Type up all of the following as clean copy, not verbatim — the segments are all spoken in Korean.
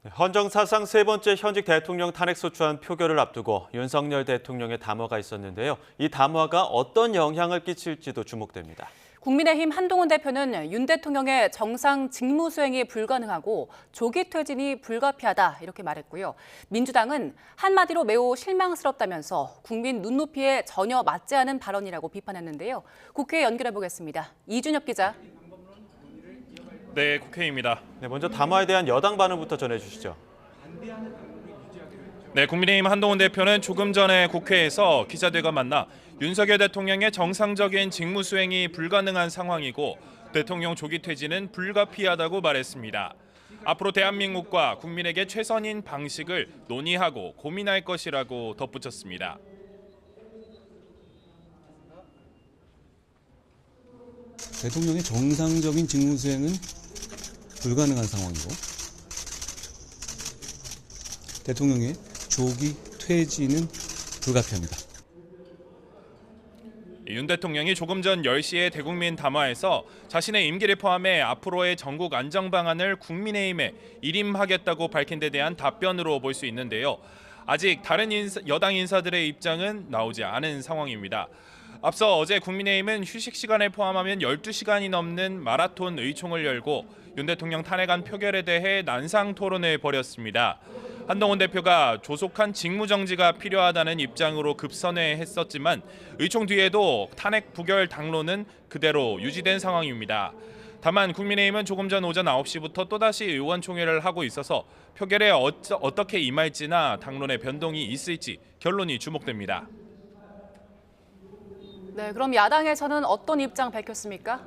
헌정 사상 세 번째 현직 대통령 탄핵소추안 표결을 앞두고 윤석열 대통령의 담화가 있었는데요. 이 담화가 어떤 영향을 끼칠지도 주목됩니다. 국민의힘 한동훈 대표는 윤 대통령의 정상 직무 수행이 불가능하고 조기 퇴진이 불가피하다 이렇게 말했고요. 민주당은 한마디로 매우 실망스럽다면서 국민 눈높이에 전혀 맞지 않은 발언이라고 비판했는데요. 국회에 연결해 보겠습니다. 이준엽 기자. 네, 국회입니다. 먼저 담화에 대한 여당 반응부터 전해주시죠. 네, 국민의힘 한동훈 대표는 조금 전에 국회에서 기자들과 만나 윤석열 대통령의 정상적인 직무 수행이 불가능한 상황이고 대통령 조기 퇴진은 불가피하다고 말했습니다. 앞으로 대한민국과 국민에게 최선인 방식을 논의하고 고민할 것이라고 덧붙였습니다. 대통령의 정상적인 직무 수행은 불가능한 상황이고 대통령의 조기 퇴진은 불가피합니다. 윤 대통령이 조금 전 10시에 대국민 담화에서 자신의 임기를 포함해 앞으로의 전국 안정 방안을 국민의힘에 일임하겠다고 밝힌 데 대한 답변으로 볼 수 있는데요. 아직 다른 여당 인사들의 입장은 나오지 않은 상황입니다. 앞서 어제 국민의힘은 휴식 시간을 포함하면 12시간이 넘는 마라톤 의총을 열고 윤 대통령 탄핵안 표결에 대해 난상 토론을 벌였습니다. 한동훈 대표가 조속한 직무정지가 필요하다는 입장으로 급선회했었지만 의총 뒤에도 탄핵 부결 당론은 그대로 유지된 상황입니다. 다만 국민의힘은 조금 전 오전 9시부터 또다시 의원총회를 하고 있어서 표결에 어떻게 임할지나 당론의 변동이 있을지 결론이 주목됩니다. 네, 그럼 야당에서는 어떤 입장 밝혔습니까?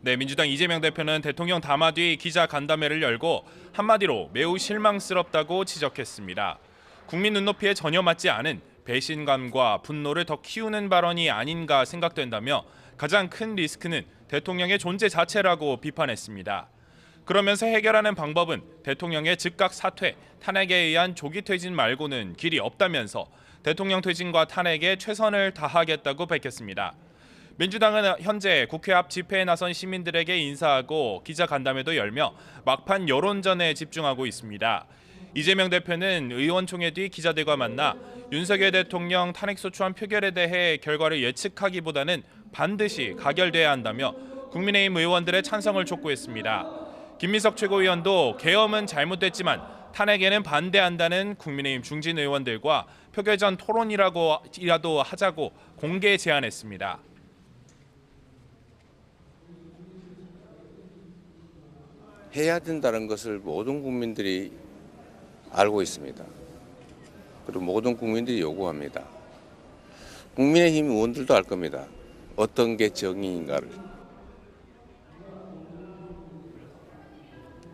네, 민주당 이재명 대표는 대통령 담화 뒤 기자 간담회를 열고 한마디로 매우 실망스럽다고 지적했습니다. 국민 눈높이에 전혀 맞지 않은 배신감과 분노를 더 키우는 발언이 아닌가 생각된다며 가장 큰 리스크는 대통령의 존재 자체라고 비판했습니다. 그러면서 해결하는 방법은 대통령의 즉각 사퇴, 탄핵에 의한 조기 퇴진 말고는 길이 없다면서 대통령 퇴진과 탄핵에 최선을 다하겠다고 밝혔습니다. 민주당은 현재 국회 앞 집회에 나선 시민들에게 인사하고 기자간담회도 열며 막판 여론전에 집중하고 있습니다. 이재명 대표는 의원총회 뒤 기자들과 만나 윤석열 대통령 탄핵소추안 표결에 대해 결과를 예측하기보다는 반드시 가결돼야 한다며 국민의힘 의원들의 찬성을 촉구했습니다. 김민석 최고위원도 계엄은 잘못됐지만 탄핵에는 반대한다는 국민의힘 중진 의원들과 표결 전 토론이라도 하자고 공개 제안했습니다. 해야 된다는 것을 모든 국민들이 알고 있습니다. 그리고 모든 국민들이 요구합니다. 국민의힘 의원들도 알 겁니다. 어떤 게 정의인가를.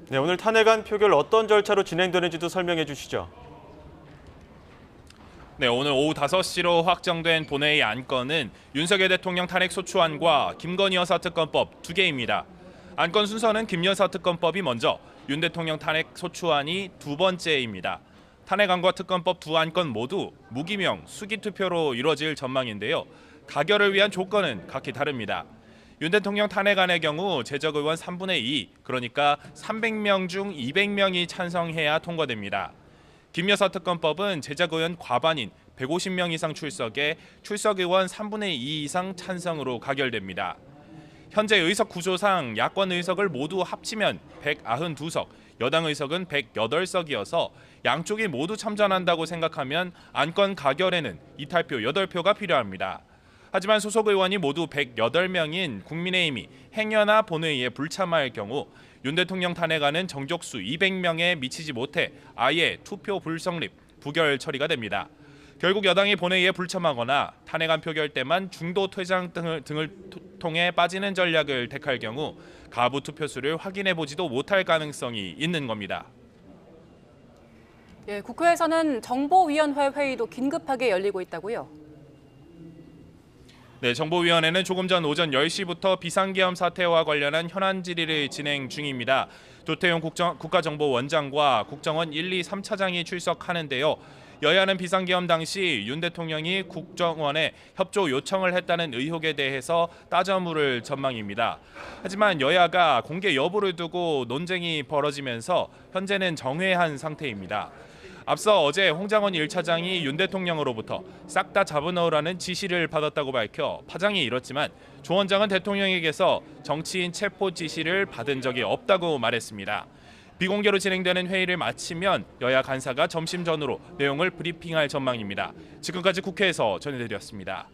네, 오늘 탄핵안 표결 어떤 절차로 진행되는지도 설명해 주시죠. 네, 오늘 오후 5시로 확정된 본회의 안건은 윤석열 대통령 탄핵소추안과 김건희 여사 특검법 두 개입니다. 안건 순서는 김 여사 특검법이 먼저, 윤 대통령 탄핵소추안이 두 번째입니다. 탄핵안과 특검법 두 안건 모두 무기명 수기 투표로 이루어질 전망인데요. 가결을 위한 조건은 각기 다릅니다. 윤 대통령 탄핵안의 경우 제적 의원 3분의 2, 그러니까 300명 중 200명이 찬성해야 통과됩니다. 김 여사 특검법은 제적 의원 과반인 150명 이상 출석에 출석 의원 3분의 2 이상 찬성으로 가결됩니다. 현재 의석 구조상 야권 의석을 모두 합치면 192석, 여당 의석은 108석이어서 양쪽이 모두 참전한다고 생각하면 안건 가결에는 이탈표 8표가 필요합니다. 하지만 소속 의원이 모두 108명인 국민의힘이 행여나 본회의에 불참할 경우 윤 대통령 탄핵안은 정족수 200명에 미치지 못해 아예 투표 불성립, 부결 처리가 됩니다. 결국 여당이 본회의에 불참하거나 탄핵안 표결 때만 중도 퇴장 등을 통해 빠지는 전략을 택할 경우 가부 투표수를 확인해 보지도 못할 가능성이 있는 겁니다. 예, 국회에서는 정보위원회 회의도 긴급하게 열리고 있다고요. 네, 정보위원회는 조금 전 오전 10시부터 비상계엄 사태와 관련한 현안 질의를 진행 중입니다. 조태용 국가정보원장과 국정원 1, 2, 3차장이 출석하는데요. 여야는 비상계엄 당시 윤 대통령이 국정원에 협조 요청을 했다는 의혹에 대해서 따져 물을 전망입니다. 하지만 여야가 공개 여부를 두고 논쟁이 벌어지면서 현재는 정회한 상태입니다. 앞서 어제 홍장원 1차장이 윤 대통령으로부터 싹 다 잡아넣으라는 지시를 받았다고 밝혀 파장이 일었지만 조 원장은 대통령에게서 정치인 체포 지시를 받은 적이 없다고 말했습니다. 비공개로 진행되는 회의를 마치면 여야 간사가 점심 전후로 내용을 브리핑할 전망입니다. 지금까지 국회에서 전해드렸습니다.